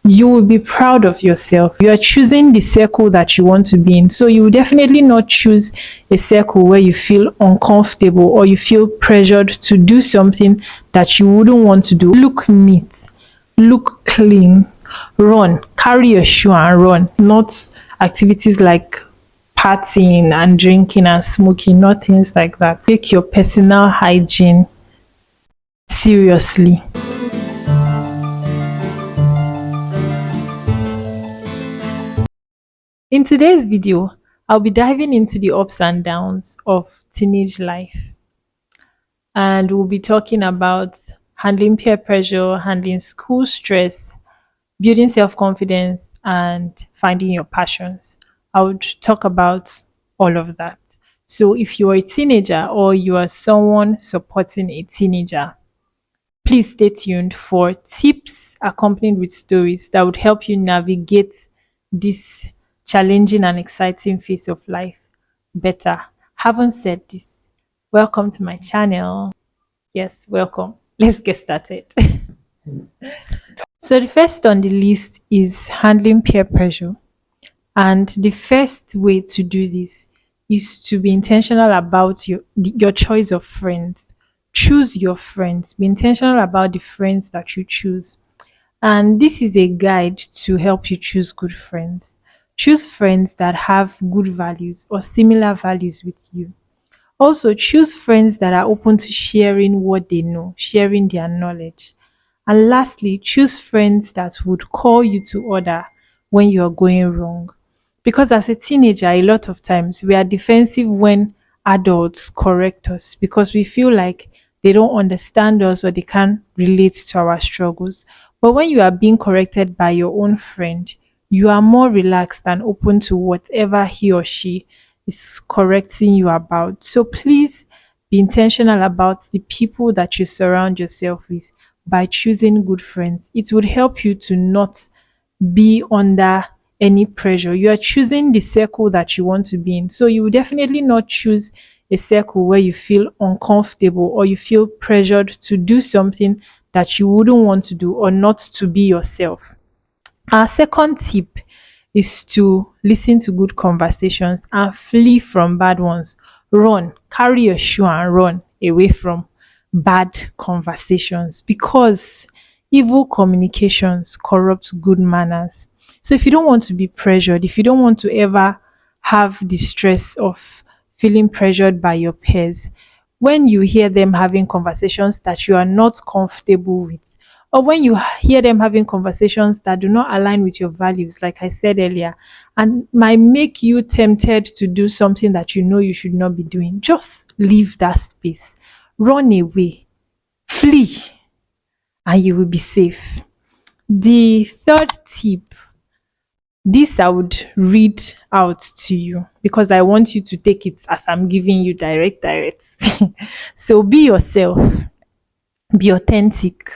you will be proud of yourself. You are choosing the circle that you want to be in. So you will definitely not choose a circle where you feel uncomfortable or you feel pressured to do something that you wouldn't want to do. Look neat, look clean, run, carry your shoe and run, not activities like partying and drinking and smoking, not things like that. Take your personal hygiene seriously. In today's video, I'll be diving into the ups and downs of teenage life, and we'll be talking about handling peer pressure, handling school stress, building self confidence, and finding your passions. I would talk about all of that. So, if you're a teenager or you are someone supporting a teenager, please stay tuned for tips accompanied with stories that would help you navigate this challenging and exciting phase of life better. Having said this, welcome to my channel. Yes, welcome. Let's get started. So, the first on the list is handling peer pressure. And the first way to do this is to be intentional about your choice of friends. Choose your friends. Be intentional about the friends that you choose. And this is a guide to help you choose good friends. Choose friends that have good values or similar values with you. Also, choose friends that are open to sharing what they know, sharing their knowledge. And lastly, choose friends that would call you to order when you are going wrong. Because as a teenager, a lot of times we are defensive when adults correct us because we feel like they don't understand us or they can't relate to our struggles. But when you are being corrected by your own friend, you are more relaxed and open to whatever he or she is correcting you about. So please be intentional about the people that you surround yourself with by choosing good friends. It would help you to not be under any pressure. You are choosing the circle that you want to be in. So you will definitely not choose a circle where you feel uncomfortable or you feel pressured to do something that you wouldn't want to do or not to be yourself. Our second tip is to listen to good conversations and flee from bad ones. Run, carry your shoe and run away from bad conversations because evil communications corrupt good manners. So if you don't want to be pressured, if you don't want to ever have the stress of feeling pressured by your peers, when you hear them having conversations that you are not comfortable with, or when you hear them having conversations that do not align with your values, like I said earlier, and might make you tempted to do something that you know you should not be doing, just leave that space, run away, flee, and you will be safe. The third tip, this I would read out to you because I want you to take it as I'm giving you direct. So be yourself, be authentic,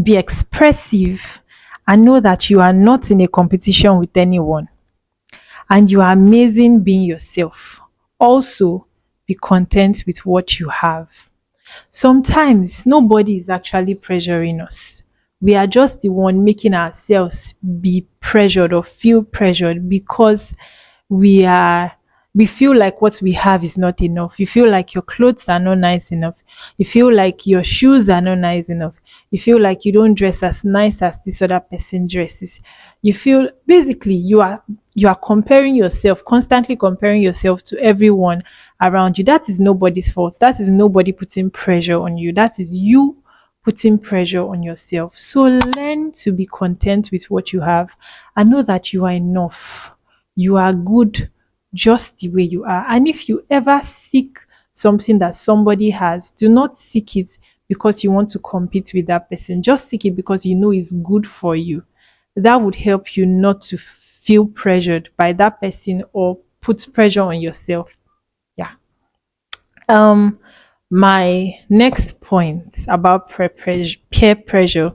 be expressive, and know that you are not in a competition with anyone and you are amazing being yourself. Also, be content with what you have. Sometimes nobody is actually pressuring us. We are just the one making ourselves be pressured or feel pressured because we are we feel like what we have is not enough. You feel like your clothes are not nice enough. You feel like your shoes are not nice enough. You feel like you don't dress as nice as this other person dresses. You feel basically you are comparing yourself, constantly comparing yourself to everyone around you. That is nobody's fault. That is nobody putting pressure on you. That is you putting pressure on yourself. So learn to be content with what you have and know that you are enough. You are good just the way you are. And if you ever seek something that somebody has, do not seek it because you want to compete with that person. Just seek it because you know it's good for you. That would help you not to feel pressured by that person or put pressure on yourself. Yeah. Um, my next point about peer pressure,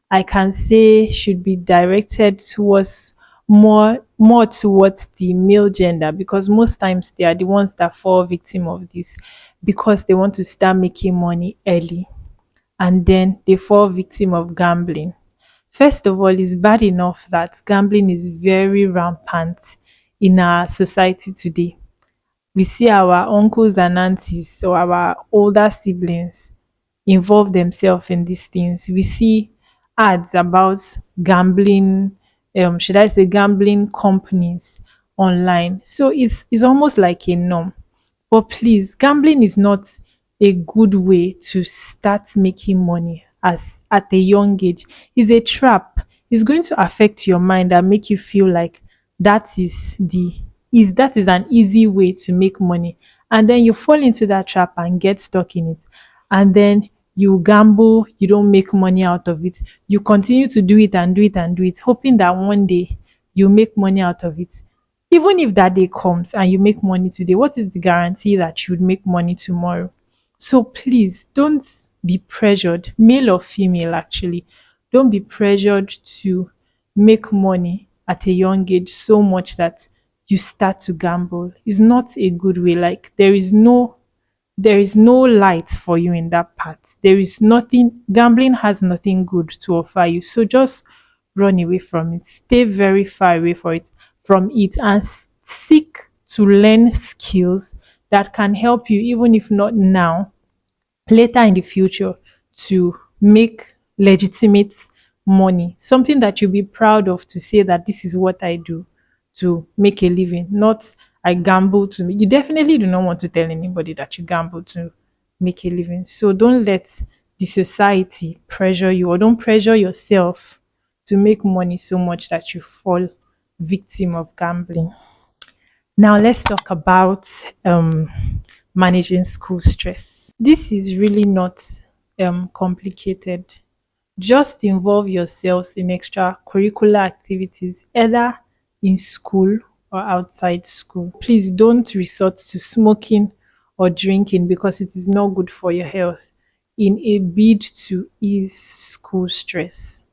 I can say should be directed towards more towards the male gender because most times they are the ones that fall victim of this because they want to start making money early and then they fall victim of gambling. First of all, it's bad enough that gambling is very rampant in our society today. We see our uncles and aunties or our older siblings involve themselves in these things. We see ads about gambling, should I say gambling companies online. So it's almost like a norm. But please, gambling is not a good way to start making money as at a young age. It's a trap. It's going to affect your mind and make you feel like that is an easy way to make money. And then you fall into that trap and get stuck in it. And then you gamble, you don't make money out of it. You continue to do it and do it and do it, hoping that one day you make money out of it. Even if that day comes and you make money today, what is the guarantee that you would make money tomorrow? So please don't be pressured, male or female actually, don't be pressured to make money at a young age so much that you start to gamble. It's not a good way. Like there is no light for you in that path. There is nothing, gambling has nothing good to offer you. So just run away from it. Stay very far away from it and seek to learn skills that can help you, even if not now, later in the future, to make legitimate money. Something that you'll be proud of to say that this is what I do to make a living, not I gamble to make. You definitely do not want to tell anybody that you gamble to make a living. So don't let the society pressure you, or don't pressure yourself to make money so much that you fall victim of gambling. Now let's talk about managing school stress. This is really not complicated. Just involve yourselves in extracurricular activities, either in school or outside school. Please don't resort to smoking or drinking because it is not good for your health in a bid to ease school stress.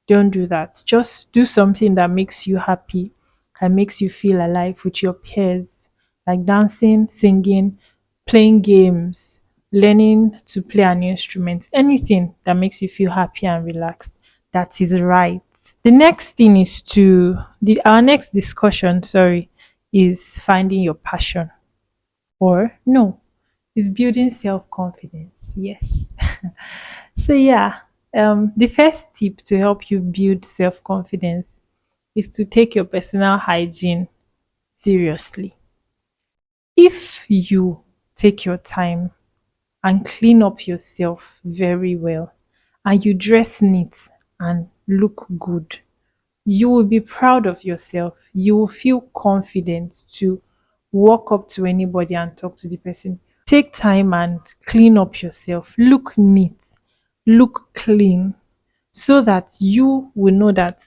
Don't do that. Just do something that makes you happy and makes you feel alive with your peers, like dancing, singing, playing games, learning to play an instrument, anything that makes you feel happy and relaxed. That is right. The next thing is our next discussion, sorry, is finding your passion. Or no, is building self-confidence. Yes. So yeah, the first tip to help you build self-confidence is to take your personal hygiene seriously. If you take your time and clean up yourself very well and you dress neat and look good, you will be proud of yourself. You will feel confident to walk up to anybody and talk to the person. Take time and clean up yourself. Look neat, look clean, so that you will know that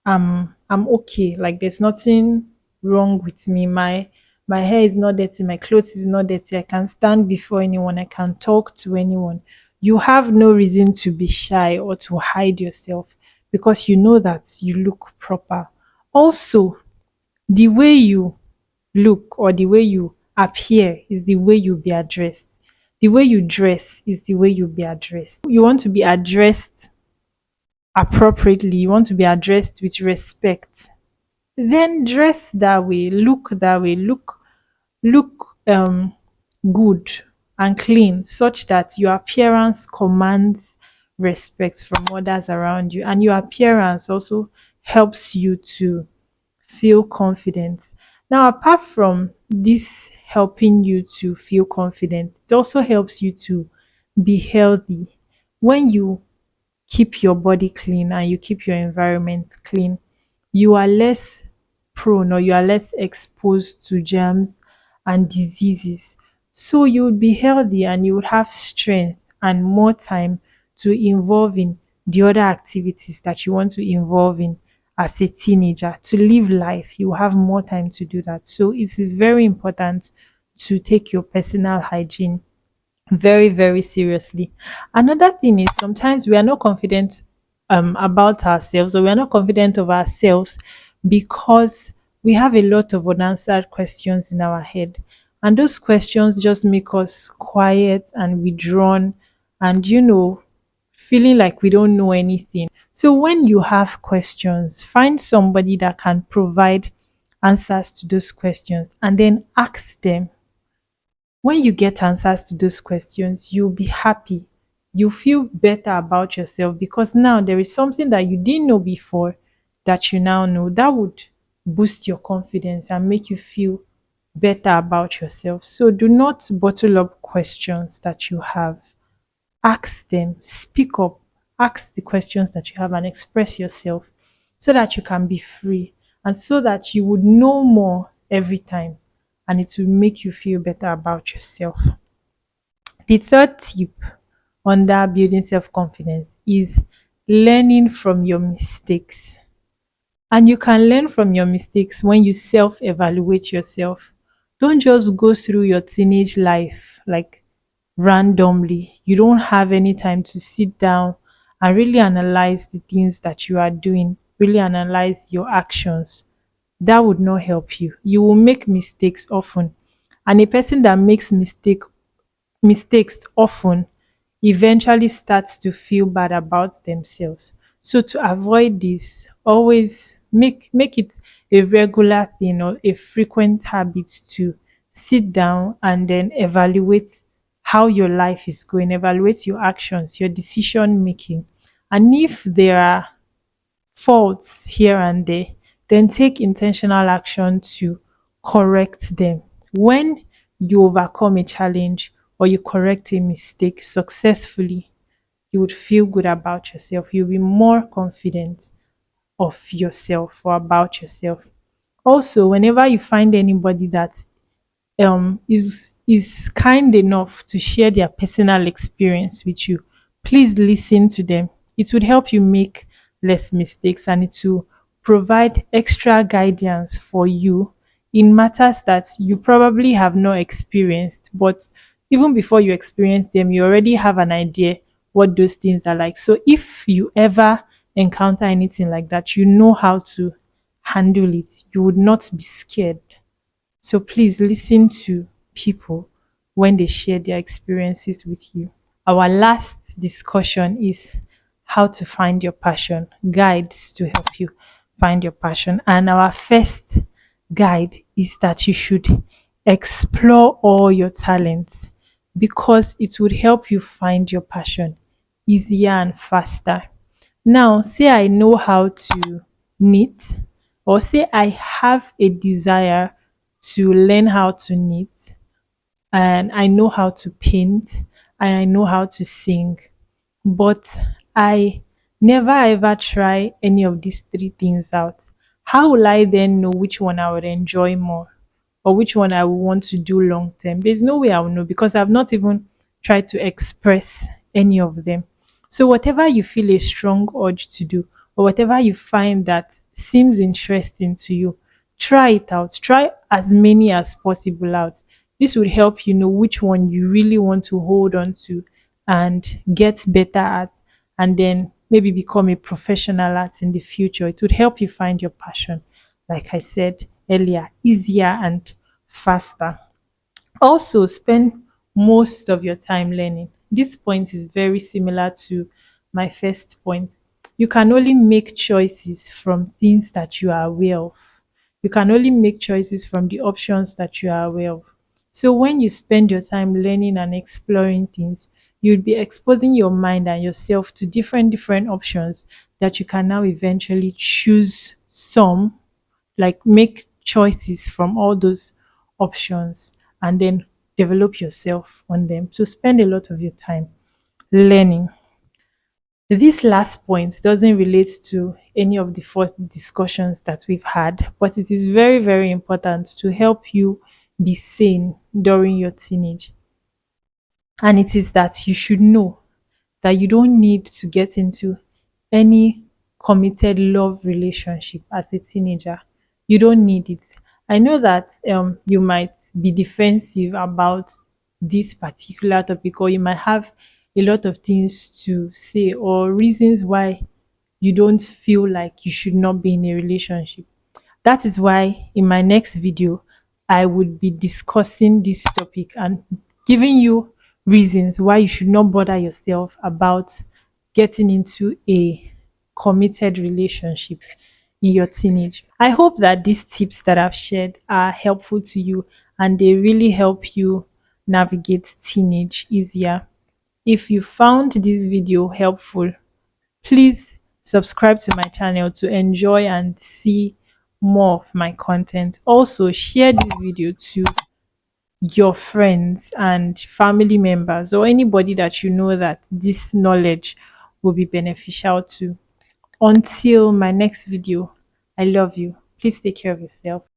I'm okay. Like there's nothing wrong with me. My hair is not dirty, my clothes is not dirty. I can stand before anyone, I can talk to anyone. You have no reason to be shy or to hide yourself because you know that you look proper. Also, the way you look or the way you appear is the way you'll be addressed. The way you dress is the way you'll be addressed. You want to be addressed appropriately, you want to be addressed with respect, then dress that way, look that way, look good and clean such that your appearance commands respect from others around you, and your appearance also helps you to feel confident. Now, apart from this helping you to feel confident, it also helps you to be healthy. When you keep your body clean and you keep your environment clean, you are less prone or you are less exposed to germs and diseases. So you would be healthy and you would have strength and more time to involve in the other activities that you want to involve in as a teenager. To live life, you have more time to do that. So it is very important to take your personal hygiene very, very seriously. Another thing is sometimes we are not confident about ourselves, or we are not confident of ourselves because we have a lot of unanswered questions in our head. And those questions just make us quiet and withdrawn and, feeling like we don't know anything. So when you have questions, find somebody that can provide answers to those questions and then ask them. When you get answers to those questions, you'll be happy. You feel better about yourself because now there is something that you didn't know before that you now know that would boost your confidence and make you feel better about yourself. So do not bottle up questions that you have. Ask them, speak up, ask the questions that you have and express yourself so that you can be free and so that you would know more every time and it will make you feel better about yourself. The third tip under building self confidence is learning from your mistakes. And you can learn from your mistakes when you self evaluate yourself. Don't just go through your teenage life like randomly. You don't have any time to sit down and really analyze the things that you are doing, really analyze your actions. That would not help you. You will make mistakes often. And a person that makes mistakes often eventually starts to feel bad about themselves. So to avoid this, always make it a regular thing or a frequent habit to sit down and then evaluate how your life is going, evaluate your actions, your decision making. And if there are faults here and there, then take intentional action to correct them. When you overcome a challenge or you correct a mistake successfully, you would feel good about yourself. You'll be more confident of yourself or about yourself. Also, whenever you find anybody that is kind enough to share their personal experience with you, please listen to them. It would help you make less mistakes and it will provide extra guidance for you in matters that you probably have not experienced, but even before you experience them you already have an idea what those things are like. So if you ever encounter anything like that, you know how to handle it. You would not be scared. So please listen to people when they share their experiences with you. Our last discussion is how to find your passion, guides to help you find your passion. And our first guide is that you should explore all your talents because it would help you find your passion easier and faster. Now, say I know how to knit, or say I have a desire to learn how to knit, and I know how to paint, and I know how to sing, but I never ever try any of these three things out. How will I then know which one I would enjoy more or which one I would want to do long term? There's no way I will know because I've not even tried to express any of them. So, whatever you feel a strong urge to do, or whatever you find that seems interesting to you, try it out. Try as many as possible out. This would help you know which one you really want to hold on to and get better at, and then maybe become a professional at in the future. It would help you find your passion, like I said earlier, easier and faster. Also, spend most of your time learning. This point is very similar to my first point. You can only make choices from things that you are aware of. You can only make choices from the options that you are aware of. So, when you spend your time learning and exploring things, you'll be exposing your mind and yourself to different options that you can now eventually choose some, like make choices from all those options and then develop yourself on them. So spend a lot of your time learning. This last point doesn't relate to any of the first discussions that we've had, but it is very important to help you be sane during your teenage. And it is that you should know that you don't need to get into any committed love relationship as a teenager. You don't need it. I know that you might be defensive about this particular topic, or you might have a lot of things to say or reasons why you don't feel like you should not be in a relationship. That is why in my next video, I would be discussing this topic and giving you reasons why you should not bother yourself about getting into a committed relationship in your teenage. I hope that these tips that I've shared are helpful to you and they really help you navigate teenage easier. If you found this video helpful, please subscribe to my channel to enjoy and see more of my content. Also, share this video to your friends and family members or anybody that you know that this knowledge will be beneficial to. Until my next video, I love you. Please take care of yourself.